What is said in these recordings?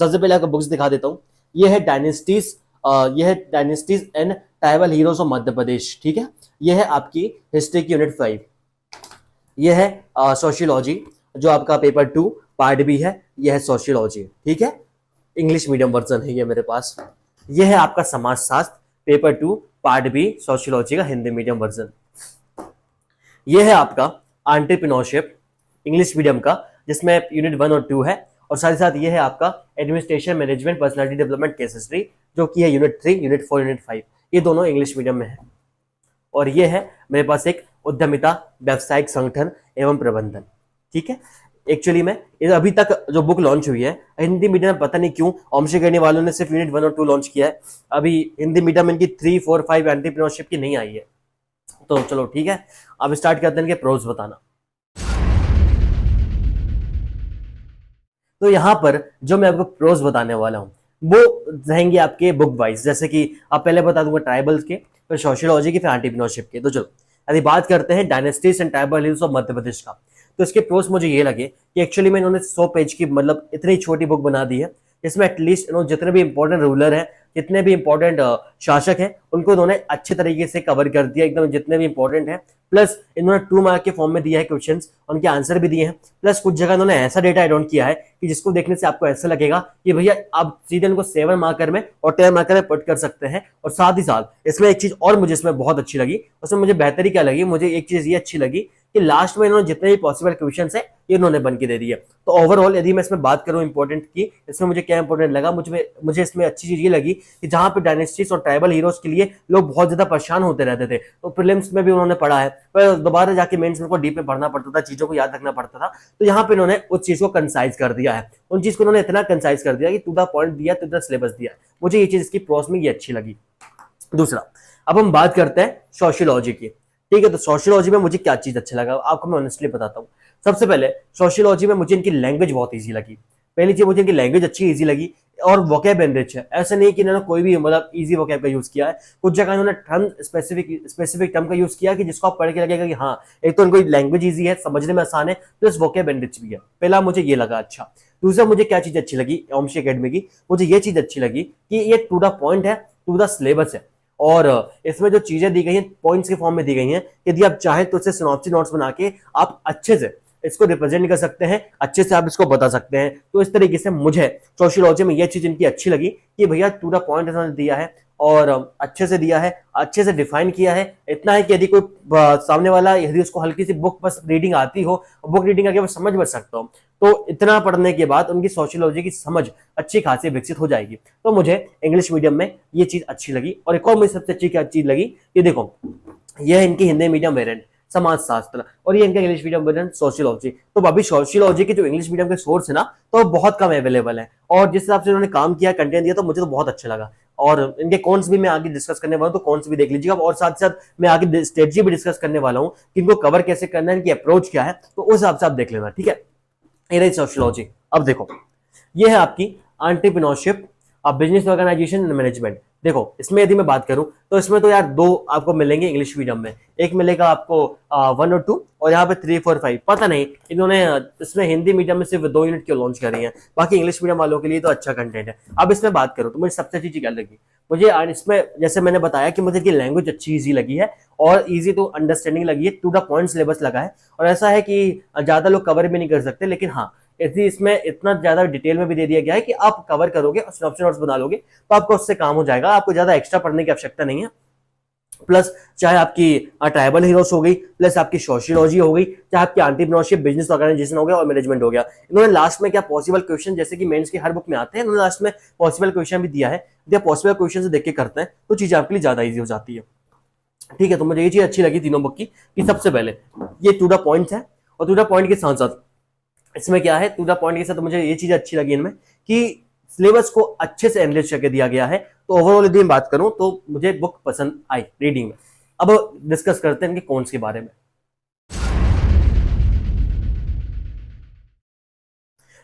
सबसे पहले आपको बुक्स दिखा देता हूँ। ये है डायनेस्टीज, ये है dynasties and tribal heroes of Madhya Pradesh, ठीक है। ये है आपकी हिस्ट्री की यूनिट 5। ये है सोशियोलॉजी, जो आपका पेपर 2 पार्ट बी है। ये है सोशियोलॉजी, ठीक है, इंग्लिश मीडियम वर्जन है ये मेरे पास। ये है आपका समाजशास्त्र, पेपर 2 पार्ट बी सोशियोलॉजी का हिंदी मीडियम वर्जन। ये है आपका एंटरप्रेन्योरशिप, इंग्लिश मीडियम का, जिसमें यूनिट 1 और 2 है। और साथ ही साथ ये है आपका administration management personality development case history, जो कि है यूनिट 3, यूनिट 4, यूनिट 5। ये दोनों इंग्लिश मीडियम में है। और ये है मेरे पास एक उद्यमिता, व्यावसायिक संगठन एवं प्रबंधन, ठीक है। एक्चुअली में अभी तक जो बुक लॉन्च हुई है हिंदी मीडियम में, पता नहीं क्यों ऑमशी करने वालों ने सिर्फ यूनिट 1 और 2 लॉन्च किया है। अभी हिंदी मीडियम इनकी 3, 4, 5 एंटरप्रेन्योरशिप की नहीं आई है। तो चलो ठीक है, अब स्टार्ट करते हैं इनके प्रोज बताना। तो यहाँ पर जो मैं आपको प्रोज बताने वाला हूँ वो रहेंगे आपके बुक वाइज, जैसे कि आप पहले बता दूंगा ट्राइबल्स के, फिर सोशियोलॉजी के, फिर एंटरप्रेन्योरशिप के। तो चलो यदि बात करते हैं dynasties and tribal heroes of Madhya Pradesh का, तो इसके प्रोस मुझे ये लगे कि एक्चुअली में इन्होंने 100 पेज की मतलब इतनी छोटी बुक बना दी है, इसमें एटलीस्ट इन्होंने जितने भी इंपॉर्टेंट रूलर हैं, जितने भी इंपॉर्टेंट शासक हैं, उनको इन्होंने अच्छे तरीके से कवर कर दिया एकदम, जितने भी इंपॉर्टेंट हैं। प्लस इन्होंने 2 मार्क के फॉर्म में दिया है क्वेश्चंस, उनके आंसर भी दिए हैं। प्लस कुछ जगह इन्होंने ऐसा डेटा एड किया है कि जिसको देखने से आपको ऐसा लगेगा कि भैया आप सीधे इनको 7 मार्कर में और 10 मार्कर में पुट कर सकते हैं। और साथ ही साथ इसमें एक चीज और मुझे इसमें बहुत अच्छी लगी, उसमें मुझे बेहतरी क्या लगी, मुझे एक चीज ये अच्छी लगी कि लास्ट में इन्होंने जितने भी पॉसिबल क्वेश्चन है ये इन्होंने बन के दे दिए। तो ओवरऑल यदि मैं इसमें बात करूं इंपॉर्टेंट की, इसमें मुझे क्या इंपॉर्टेंट लगा, मुझे इसमें अच्छी चीज ये लगी कि जहां पे डायनेस्टीज और ट्राइबल हीरोज के लिए लोग बहुत ज्यादा परेशान होते रहते थे, तो प्रीलिम्स में भी उन्होंने पढ़ा है, पर दोबारा जाके मेंस में डीप में पढ़ना पड़ता था, चीजों को याद रखना पड़ता था। तो यहाँ पे इन्होंने उस चीज को कंसाइज कर दिया है, उन चीज को इन्होंने इतना कंसाइज कर दिया कि टू द पॉइंट दिया, टू द सिलेबस दिया। मुझे ये चीज इसकी प्रोस में ये अच्छी लगी। दूसरा, अब हम बात करते हैं सोशियोलॉजी की, ठीक है। तो सोशियोलॉजी में मुझे क्या चीज अच्छा लगा आपको मैं ऑनेस्टली बताता हूँ। सबसे पहले सोशियोलॉजी में मुझे इनकी लैंग्वेज बहुत इजी लगी। पहली चीज मुझे इनकी लैंग्वेज अच्छी इजी लगी, और वोकैब एनरिच है। ऐसा नहीं कि इन्होंने कोई भी मतलब इजी वोकैब का यूज किया है, कुछ जगह इन्होंने टर्म स्पेसिफिक टर्म का यूज किया कि जिसको आप पढ़ के लगेगा कि हाँ, एक तो इनको लैंग्वेज इजी है, समझने में आसान है, प्लस वोकैब एनरिच भी है। पहला मुझे ये लगा अच्छा। दूसरा मुझे क्या चीज अच्छी लगी ओमशी एकेडमी की, मुझे ये चीज अच्छी लगी कि ये टू द पॉइंट है, टू द सिलेबस है। और इसमें जो चीजें दी गई हैं पॉइंट्स के फॉर्म में दी गई हैं, यदि आप चाहें तो इससे सिनॉप्सिस नोट्स बना के आप अच्छे से इसको रिप्रेजेंट कर सकते हैं, अच्छे से आप इसको बता सकते हैं। तो इस तरीके से मुझे सोशियोलॉजी में यह चीज इनकी अच्छी लगी कि भैया टू द पॉइंट इन्होंने दिया है और अच्छे से दिया है, अच्छे से डिफाइन किया है। इतना है कि यदि कोई सामने वाला यदि उसको हल्की सी बुक बस रीडिंग आती हो, बुक रीडिंग करके वो समझ बच सकता हो, तो इतना पढ़ने के बाद उनकी सोशियोलॉजी की समझ अच्छी खासी विकसित हो जाएगी। तो मुझे इंग्लिश मीडियम में ये चीज अच्छी लगी। और एक और मुझे सबसे अच्छी क्या चीज लगी, ये देखो, यह है इनकी हिंदी मीडियम वेरिएंट समाजशास्त्र, और ये इनका इंग्लिश मीडियम वेरिएंट सोशियोलॉजी। तो अभी सोशियोलॉजी के जो इंग्लिश मीडियम के सोर्स है ना, तो बहुत कम अवेलेबल है, और जिस हिसाब से उन्होंने काम किया, कंटेंट दिया, तो मुझे तो बहुत अच्छा लगा। और इनके कॉन्स भी मैं आगे डिस्कस करने वाला हूं, तो कॉन्स भी देख लीजिएगा। और साथ साथ मैं आगे स्ट्रेटजी भी डिस्कस करने वाला हूं कि इनको कवर कैसे करना है, इनकी अप्रोच क्या है, तो उस हिसाब से आप देख लेना, ठीक है। ये रही सोशियोलॉजी। अब देखो, ये है आपकी entrepreneurship, business organisation and management. देखो इसमें यदि मैं बात करूं तो इसमें तो यार 2 आपको मिलेंगे इंग्लिश मीडियम में, एक मिलेगा आपको 1 और 2, और यहाँ पे 3, 4, 5। पता नहीं इन्होंने इसमें हिंदी मीडियम में सिर्फ 2 यूनिट क्यों लॉन्च करी है, बाकी इंग्लिश मीडियम वालों के लिए तो अच्छा कंटेंट है। अब इसमें बात करूं तो मुझे सबसे अच्छी चीज क्या लगी, मुझे इसमें जैसे मैंने बताया कि मुझे लैंग्वेज अच्छी इजी लगी है, और इजी टू अंडरस्टैंडिंग लगी है, टू द पॉइंट सिलेबस लगा है। और ऐसा है कि ज्यादा लोग कवर भी नहीं कर सकते, लेकिन हाँ यदि इसमें इतना ज्यादा डिटेल में भी दे दिया गया है कि आप कवर करोगे और सिनॉप्सिस नोट्स बना लोगे तो आपको उससे काम हो जाएगा, आपको ज्यादा एक्स्ट्रा पढ़ने की आवश्यकता नहीं है। प्लस चाहे आपकी ट्राइबल हीरोज हो गई, प्लस आपकी सोशियोलॉजी हो गई, चाहे आपकी एंटरप्रेन्योरशिप, बिजनेस ऑर्गेनाइजेशन हो गया और मैनेजमेंट हो गया। इन्होंने लास्ट में क्या पॉसिबल क्वेश्चन, जैसे कि मेंस की हर बुक में आते हैं, इन्होंने लास्ट में पॉसिबल क्वेश्चन भी दिया है। यदि आप पॉसिबल क्वेश्चन से देख के करते हैं तो चीजें आपके लिए ज्यादा ईजी हो जाती है, ठीक है। तो मुझे ये चीज अच्छी लगी तीनों बुक की कि सबसे पहले ये टू द पॉइंट है, और टू द पॉइंट के साथ साथ इसमें क्या है, टू द पॉइंट के साथ तो मुझे ये चीज अच्छी लगी इनमें कि सिलेबस को अच्छे से एनालाइज करके दिया गया है। तो ओवरऑल यदि मैं बात करूं तो मुझे बुक पसंद आई रीडिंग में। अब डिस्कस करते हैं इनके कॉन्स के बारे में।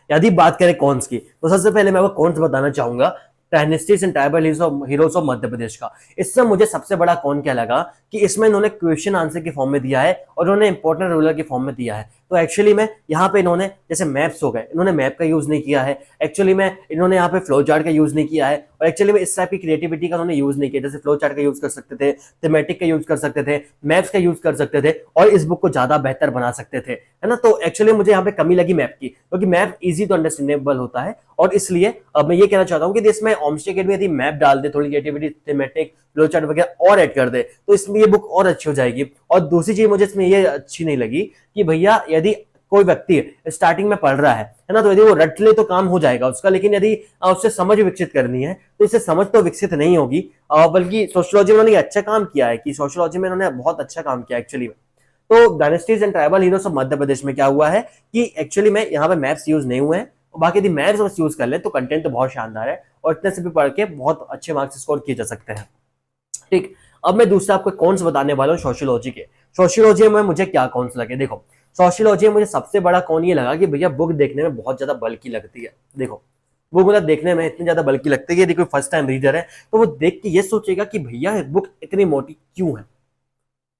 यदि बात करें कॉन्स की, तो सबसे पहले मैं आपको कॉन्स बताना चाहूंगा dynasties and tribal heroes of Madhya Pradesh का। इससे मुझे सबसे बड़ा कौन क्या लगा कि इसमें इन्होंने क्वेश्चन आंसर के फॉर्म में दिया है और इन्होंने इंपॉर्टेंट रूलर के फॉर्म में दिया है। तो एक्चुअली में यहाँ पे इन्होंने जैसे मैप्स हो गए, इन्होंने मैप का यूज नहीं किया है, एक्चुअली में इन्होंने यहाँ पे फ्लो चार्ट का यूज नहीं किया है, और एक्चुअली में इस टाइप की क्रिएटिविटी का उन्होंने यूज नहीं किया। जैसे फ्लो चार्ट का यूज कर सकते थे, थीमेटिक का यूज कर सकते थे, मैप्स का यूज कर सकते थे और इस बुक को ज्यादा बेहतर बना सकते थे, है ना। तो एक्चुअली मुझे यहाँ पे कमी लगी मैप की, क्योंकि मैप इजी टू अंडरस्टैंडेबल होता है, और इसलिए अब मैं ये कहना चाहता हूँ कि इसमें ओमस्टे अकेडमी यदि मैप डाल दे, थोड़ी क्रिएटिविटी, थीमेटिक, फ्लो चार्ट वगैरह और ऐड कर दे, तो इसमें ये बुक और अच्छी हो जाएगी। और दूसरी चीज मुझे इसमें ये अच्छी नहीं लगी कि भैया यदि कोई व्यक्ति स्टार्टिंग में पढ़ रहा है ना, तो यदि वो रट ले तो काम हो जाएगा उसका, लेकिन यदि उससे समझ विकसित करनी है तो इससे समझ तो विकसित नहीं होगी। बल्कि सोशियोलॉजी में उन्होंने अच्छा काम किया है, कि सोशियोलॉजी में उन्होंने बहुत अच्छा काम किया एक्चुअली में। तो dynasties and tribal heroes of Madhya Pradesh में क्या हुआ है कि एक्चुअली में यहाँ पे मैप्स यूज नहीं हुए हैं, बाकी यदि मैप्स बस यूज कर ले तो कंटेंट तो बहुत शानदार है और इतने से भी पढ़ के बहुत अच्छे मार्क्स स्कोर किए जा सकते हैं। ठीक, अब मैं दूसरा आपको कौन बताने वाला हूँ सोशियोलॉजी के। सोशियोलॉजी में मुझे क्या कौन लगे, देखो सोशियोलॉजी में मुझे सबसे बड़ा कौन ये लगा कि भैया बुक देखने में बहुत ज्यादा बल्कि लगती है। देखो बुक मतलब देखने में इतनी ज्यादा बल्कि लगती है कि यदि कोई फर्स्ट टाइम रीडर है तो वो देख के ये सोचेगा कि भैया बुक इतनी मोटी क्यों है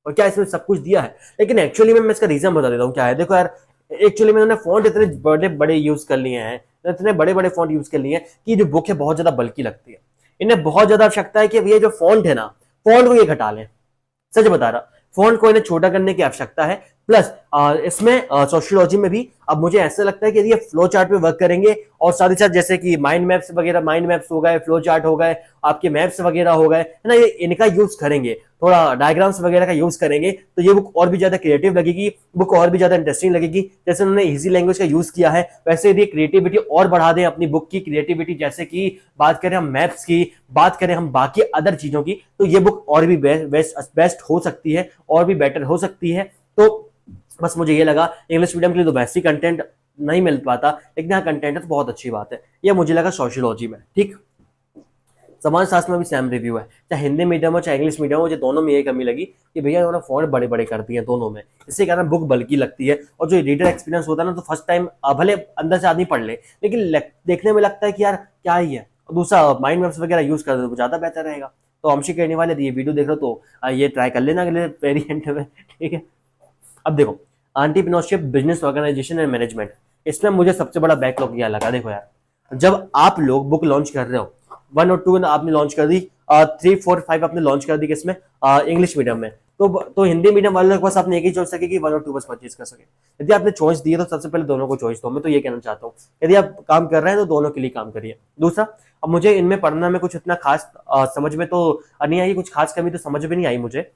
और क्या इसमें सब कुछ दिया है। लेकिन एक्चुअली में मैं इसका रीजन बता देता हूँ क्या है। देखो यार, एक्चुअली में उन्होंने फॉन्ट इतने बड़े बड़े यूज कर लिए हैं, इतने बड़े बड़े फॉन्ट यूज कर लिए हैं कि जो बुक है बहुत ज्यादा बल्कि लगती है। इन्हें बहुत ज्यादा आवश्यकता है कि ये जो फॉन्ट है ना, फॉन्ट को ये घटा लें। सच बता रहा, फॉन्ट को इन्हें छोटा करने की आवश्यकता है। प्लस इसमें सोशियोलॉजी में भी अब मुझे ऐसा लगता है कि यदि ये फ्लो चार्ट पे वर्क करेंगे और साथ ही साथ जैसे कि माइंड मैप्स वगैरह, माइंड मैप्स हो गए, फ्लो चार्ट हो गए, आपके मैप्स वगैरह हो गए, है ना, ये इनका यूज करेंगे, थोड़ा डायग्राम्स वगैरह का यूज करेंगे, तो ये बुक और भी ज्यादा क्रिएटिव लगेगी, बुक और भी ज्यादा इंटरेस्टिंग लगेगी। जैसे उन्होंने इजी लैंग्वेज का यूज किया है, वैसे यदि क्रिएटिविटी और बढ़ा दें अपनी बुक की क्रिएटिविटी, जैसे कि बात करें हम मैप्स की, बात करें हम बाकी अदर चीजों की, तो ये बुक और भी बेस्ट हो सकती है और भी बेटर हो सकती है। तो बस मुझे ये लगा इंग्लिश मीडियम के लिए तो वैसी कंटेंट नहीं मिल पाता, लेकिन यहाँ कंटेंट है तो बहुत अच्छी बात है। ये मुझे लगा सोशियोलॉजी में। ठीक, समाज शास्त्र में भी सेम रिव्यू है, चाहे हिंदी मीडियम हो चाहे इंग्लिश मीडियम हो, मुझे दोनों में ये कमी लगी कि भैया उन्होंने फॉन्ट बड़े बड़े कर दिए दोनों में, इससे कारण बुक बल्कि लगती है। और जो रीडर एक्सपीरियंस होता है ना, तो फर्स्ट टाइम भले अंदर से आदमी पढ़ ले, लेकिन देखने में लगता है कि यार क्या ही है। और दूसरा माइंड मैप्स वगैरह यूज कर दो तो ज्यादा बेहतर रहेगा। तो हमशी कहने वाले ये वीडियो देख रहे हो तो ये ट्राई कर लेना अगले वेरिएंट में। ठीक है, अब देखो entrepreneurship, business organisation and management, इसमें मुझे सबसे बड़ा बैकलॉग क्या लगा। देखो यार, जब आप लोग बुक लॉन्च कर रहे हो, 1 और 2 आपने लॉन्च कर दी, 3, 4, 5 आपने लॉन्च कर दी किसमें, इंग्लिश मीडियम में, तो हिंदी मीडियम वाले के पास आपने एक ही चॉइस सके कि 1 और 2 बस परचेज कर सके। यदि आपने चॉइस दी है तो सबसे पहले दोनों को चॉइस दो। मैं तो ये कहना चाहता हूँ, यदि आप काम कर रहे हैं तो दोनों के लिए काम करिए। दूसरा, अब मुझे इनमें पढ़ना में कुछ इतना खास समझ में तो नहीं आई, कुछ खास कमी तो समझ में नहीं आई मुझे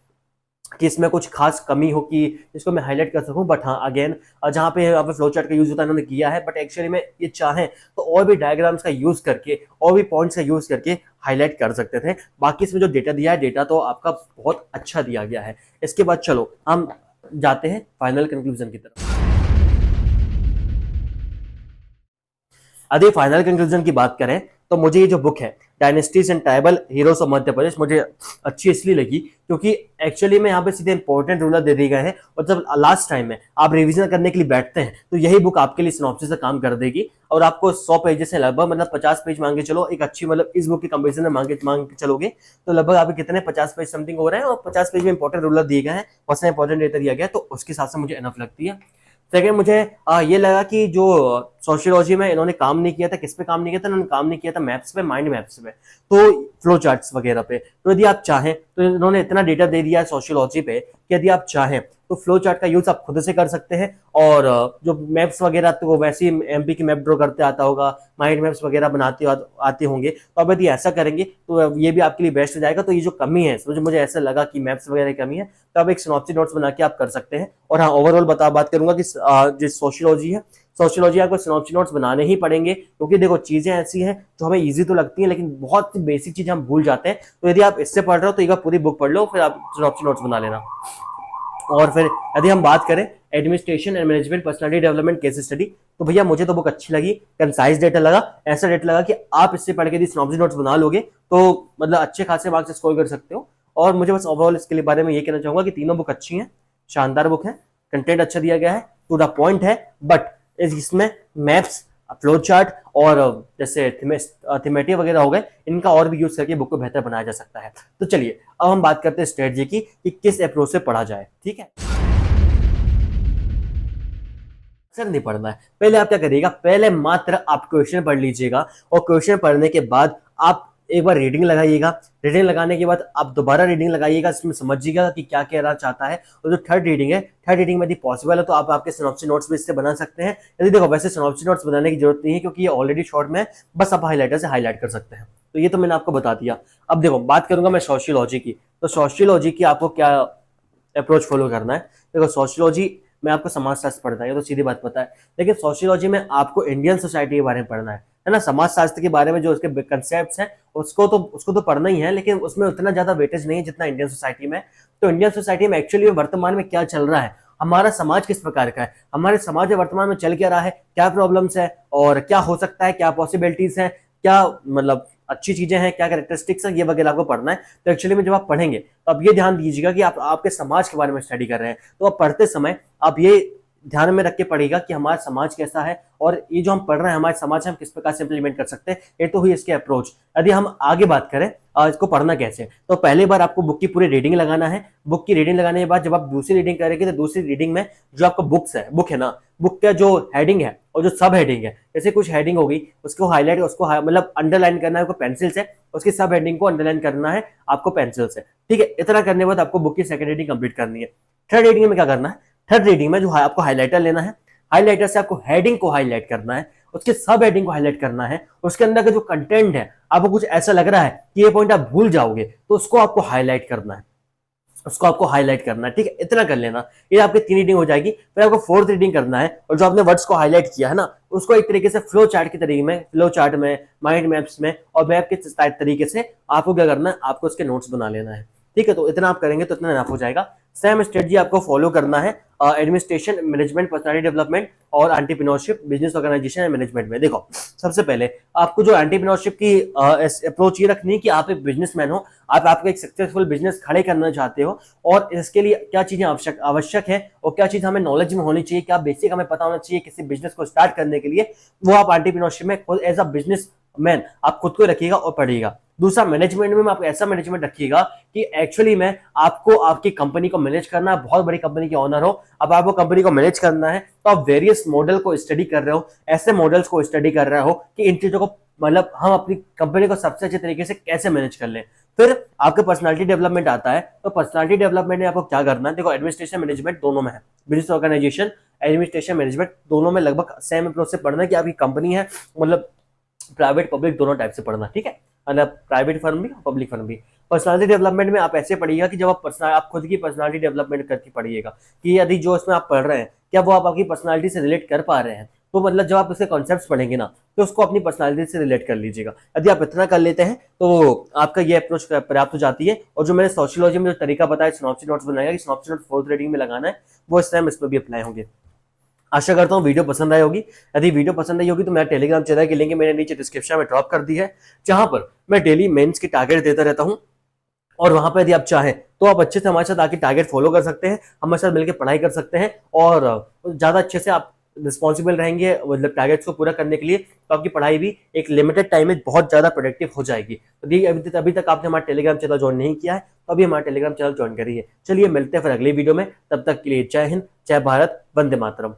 कि इसमें कुछ खास कमी हो कि इसको मैं हाईलाइट कर सकूं। बट हाँ, अगेन जहाँ पे यहाँ पे फ्लो चार्ट का यूज होता है इन्होंने किया है, बट एक्चुअली में ये चाहें तो और भी डायग्राम्स का यूज करके और भी पॉइंट्स का यूज करके हाईलाइट कर सकते थे। बाकी इसमें जो डेटा दिया है, डेटा तो आपका बहुत अच्छा दिया गया है। इसके बाद चलो हम जाते हैं फाइनल कंक्लूजन की तरफ। यदि फाइनल कंक्लूजन की बात करें तो मुझे ये जो बुक है dynasties and tribal heroes of Madhya Pradesh, मुझे अच्छी इसलिए लगी क्योंकि एक्चुअली में यहाँ पे सीधे इंपॉर्टेंट रूलर दे दिए गए हैं, और जब लास्ट टाइम में आप रिवीजन करने के लिए बैठते हैं तो यही बुक आपके लिए सिनॉप्सिस से काम कर देगी। और आपको 100 पेजेस से लगभग मतलब 50 पेज मांगे चलो, एक अच्छी मतलब इस बुक के कंपेरिजन में मांग के चलोगे तो लगभग आपके कितने 50 पेज समथिंग हो रहे हैं, और 50 पेज में इंपॉर्टेंट रूलर दिए गए हैं, उसमें इंपॉर्टेंट डेटा दिया गया है, तो उसके साथ से मुझे एनफ लगती है। सेकेंड, मुझे ये लगा कि जो सोशियोलॉजी में इन्होंने काम नहीं किया था, किस पे काम नहीं किया था, इन्होंने काम नहीं किया था मैप्स पे, माइंड मैप्स पे, तो फ्लो चार्ट्स वगैरह पे। तो यदि आप चाहें तो इन्होंने इतना डेटा दे दिया है सोशियोलॉजी पे कि यदि आप चाहें तो फ्लो चार्ट का यूज आप खुद से कर सकते हैं, और जो मैप्स वगैरह तो वो वैसे ही एमपी की मैप ड्रॉ करते आता होगा, माइंड मैप्स वगैरह बनाते आते होंगे, तो अब यदि ऐसा करेंगे तो ये भी आपके लिए बेस्ट हो जाएगा। तो ये जो कमी है, मुझे ऐसा लगा कि मैप्स वगैरह की कमी है, तो आप एक सिनॉप्सिस नोट्स बना के आप कर सकते हैं। और हाँ, ओवरऑल बात करूंगा कि जो सोशियोलॉजी है, सोशियोलॉजी आपको सिनॉप्सिस नोट्स बनाने ही पड़ेंगे, क्योंकि देखो चीजें ऐसी हैं जो हमें इजी तो लगती हैं लेकिन बहुत सी बेसिक चीजें हम भूल जाते हैं। तो यदि आप इससे पढ़ रहे हो तो एक बार पूरी बुक पढ़ लो, फिर आप सिनॉप्सिस नोट्स बना लेना। और फिर यदि हम बात करें administration and management personality development case study, तो भैया मुझे तो बुक अच्छी लगी, कंसाइज डेटा लगा, ऐसा डेटा लगा कि आप इससे पढ़ के यदि सिनॉप्सिस नोट्स बना लोगे तो मतलब अच्छे खासे मार्क्स स्कोर कर सकते हो। और मुझे बस ओवरऑल इसके लिए बारे में ये कहना चाहूंगा कि तीनों बुक अच्छी हैं, शानदार बुक है, कंटेंट अच्छा दिया गया है, टू द पॉइंट है, बट इसमें मैप्स फ्लो चार्ट और जैसे थीमेटिक वगैरह हो गए, इनका और भी यूज करके बुक को बेहतर बनाया जा सकता है। तो चलिए अब हम बात करते हैं स्ट्रेटजी की कि किस अप्रोच से पढ़ा जाए। ठीक है, सर नहीं पढ़ना है, पहले आप क्या करिएगा, पहले मात्र आप क्वेश्चन पढ़ लीजिएगा और क्वेश्चन पढ़ने के बाद आप एक बार रीडिंग लगाइएगा। रीडिंग लगाने के बाद आप दोबारा रीडिंग लगाइएगा, इसमें समझिएगा कि क्या कहना चाहता है। और जो थर्ड रीडिंग है, थर्ड रीडिंग में यदि पॉसिबल है तो आप आपके सिनॉप्सिस नोट्स भी इससे बना सकते हैं। यदि देखो वैसे सिनॉप्सिस नोट्स बनाने की जरूरत नहीं है क्योंकि ये ऑलरेडी शॉर्ट में है, बस आप हाईलाइटर से हाईलाइट कर सकते हैं। तो ये तो मैंने आपको बता दिया। अब देखो बात करूंगा मैं सोशियोलॉजी की। तो सोशियोलॉजी की आपको क्या अप्रोच फॉलो करना है। देखो सोशियोलॉजी में आपको समाजशास्त्र पढ़ना है, ये तो सीधी बात पता है, लेकिन सोशियोलॉजी में आपको इंडियन सोसाइटी के बारे में पढ़ना है ना। समाजशास्त्र के बारे में जो उसके कंसेप्ट्स हैं उसको तो पढ़ना ही है, लेकिन उसमें उतना ज्यादा वेटेज नहीं है जितना इंडियन सोसाइटी में। तो इंडियन सोसाइटी में एक्चुअली वर्तमान में क्या चल रहा है, हमारा समाज किस प्रकार का है, हमारे समाज में वर्तमान में चल क्या रहा है, क्या प्रॉब्लम्स है और क्या हो सकता है, क्या पॉसिबिलिटीज है, क्या मतलब अच्छी चीजें हैं, क्या कैरेक्टरिस्टिक्स है, ये वगैरह आपको पढ़ना है। तो एक्चुअली में जब आप पढ़ेंगे तो आप ये ध्यान दीजिएगा कि आप आपके समाज के बारे में स्टडी कर रहे हैं। तो आप पढ़ते समय आप ये ध्यान में रख के पढ़िएगा कि हमारा समाज कैसा है और ये जो हम पढ़ रहे हैं हमारे समाज में हम किस प्रकार से इंप्लीमेंट कर सकते हैं। ये तो हुई इसकी अप्रोच। यदि हम आगे बात करें इसको पढ़ना कैसे, तो पहली बार आपको बुक की पूरी रीडिंग लगाना है। बुक की रीडिंग लगाने के बाद जब आप दूसरी रीडिंग करेंगे तो दूसरी रीडिंग में जो आपका बुक है ना, बुक का जो हेडिंग है और जो सब हेडिंग है, जैसे कुछ हेडिंग होगी उसको हाईलाइट, उसको मतलब अंडरलाइन करना है आपको पेंसिल से, उसकी सब हेडिंग को अंडरलाइन करना है आपको पेंसिल से। ठीक है, इतना करने के बाद आपको बुक की सेकंड रीडिंग कंप्लीट करनी है। थर्ड रीडिंग में क्या करना है, थर्ड रीडिंग में जो आपको हाईलाइटर लेना है, हाईलाइटर से आपको हेडिंग को हाईलाइट करना है, उसके सब हेडिंग को हाईलाइट करना है, उसके अंदर का जो कंटेंट है आपको कुछ ऐसा लग रहा है कि ये पॉइंट आप भूल जाओगे तो उसको आपको हाईलाइट करना है, उसको आपको हाईलाइट करना है। ठीक है, इतना कर लेना, ये आपकी 3 रीडिंग हो जाएगी। फिर आपको 4th रीडिंग करना है और जो आपने वर्ड्स को हाईलाइट किया है ना उसको एक तरीके से फ्लो चार्ट के तरीके में, फ्लो चार्ट में, माइंड मैप्स में और मैप के तरीके से आपको क्या करना है, आपको उसके नोट्स बना लेना है। ठीक है, तो इतना आप करेंगे तो इतना इनफ हो जाएगा। सेम स्ट्रेटजी आपको फॉलो करना है एडमिनिस्ट्रेशन, मैनेजमेंट, पर्सनालिटी डेवलपमेंट और entrepreneurship, business organisation and management में। देखो सबसे पहले आपको जो एंटरप्रेन्योरशिप की अप्रोच ये रखनी है कि आप एक बिजनेसमैन हो, आप एक सक्सेसफुल बिजनेस खड़े करना चाहते हो और इसके लिए क्या चीजें आवश्यक है और क्या चीज हमें नॉलेज में होनी चाहिए, क्या बेसिक हमें पता होना चाहिए किसी बिजनेस को स्टार्ट करने के लिए, वो आप एंटरप्रेन्योरशिप में खुद एज अ बिजनेस मैन आप खुद को रखिएगा और पढ़िएगा। दूसरा मैनेजमेंट में आप ऐसा मैनेजमेंट रखिएगा कि एक्चुअली में आपको आपकी कंपनी को मैनेज करना है, बहुत बड़ी कंपनी के ओनर हो, अब आपको कंपनी को मैनेज करना है तो आप वेरियस मॉडल को स्टडी कर रहे हो, ऐसे मॉडल्स को स्टडी कर रहे हो कि इन चीजों को मतलब हम अपनी कंपनी को सबसे अच्छे तरीके से कैसे मैनेज कर लें। फिर आपके पर्सनालिटी डेवलपमेंट आता है, तो पर्सनालिटी डेवलपमेंट में आपको क्या करना है, देखो एडमिनिस्ट्रेशन मैनेजमेंट दोनों में है, बिजनेस ऑर्गेनाइजेशन एडमिनिस्ट्रेशन मैनेजमेंट दोनों में लगभग सेम अप्रोच से पढ़ना है कि आपकी कंपनी है, मतलब प्राइवेट पब्लिक दोनों टाइप से पढ़ना। ठीक है, मतलब प्राइवेट फर्म भी और पब्लिक फर्म भी। पर्सनालिटी डेवलपमेंट में आप ऐसे पढ़िएगा कि जब आप खुद की पर्सनालिटी डेवलपमेंट करके पढ़िएगा कि यदि जो इसमें आप पढ़ रहे हैं क्या वो आप आपकी पर्सनालिटी से रिलेट कर पा रहे हैं। तो मतलब जब आप उसके कॉन्सेप्ट्स पढ़ेंगे ना तो उसको अपनी पर्सनालिटी से रिलेट कर लीजिएगा। यदि आप इतना कर लेते हैं तो आपका ये अप्रोच पर्याप्त हो जाती है। और जो मैंने सोशियोलॉजी में जो तरीका बताया सिनॉप्सिस नोट्स बनाएगा कि सिनॉप्सिस नोट 4th रीडिंग में लगाना है, वो इस टाइम इसमें भी अप्लाई होंगे। आशा करता हूँ वीडियो पसंद आई होगी। यदि वीडियो पसंद आई होगी तो मेरा टेलीग्राम चैनल की लिंक मैंने नीचे डिस्क्रिप्शन में ड्रॉप कर दी है, जहां पर मैं डेली मेंस की टारगेट देता रहता हूँ और वहां पर यदि आप चाहें तो आप अच्छे से हमारे साथ आके टारगेट फॉलो कर सकते हैं, हमारे साथ मिलकर पढ़ाई कर सकते हैं और ज्यादा अच्छे से आप रिस्पॉन्सिबल रहेंगे मतलब टारगेट्स को पूरा करने के लिए। तो आपकी पढ़ाई भी एक लिमिटेड टाइम में बहुत ज्यादा प्रोडक्टिव हो जाएगी। तो अभी तक आपने हमारा टेलीग्राम चैनल ज्वाइन नहीं किया है तो अभी हमारा टेलीग्राम चैनल ज्वाइन करिए। चलिए मिलते हैं फिर अगली वीडियो में, तब तक के लिए जय हिंद, जय भारत, वंदे मातरम।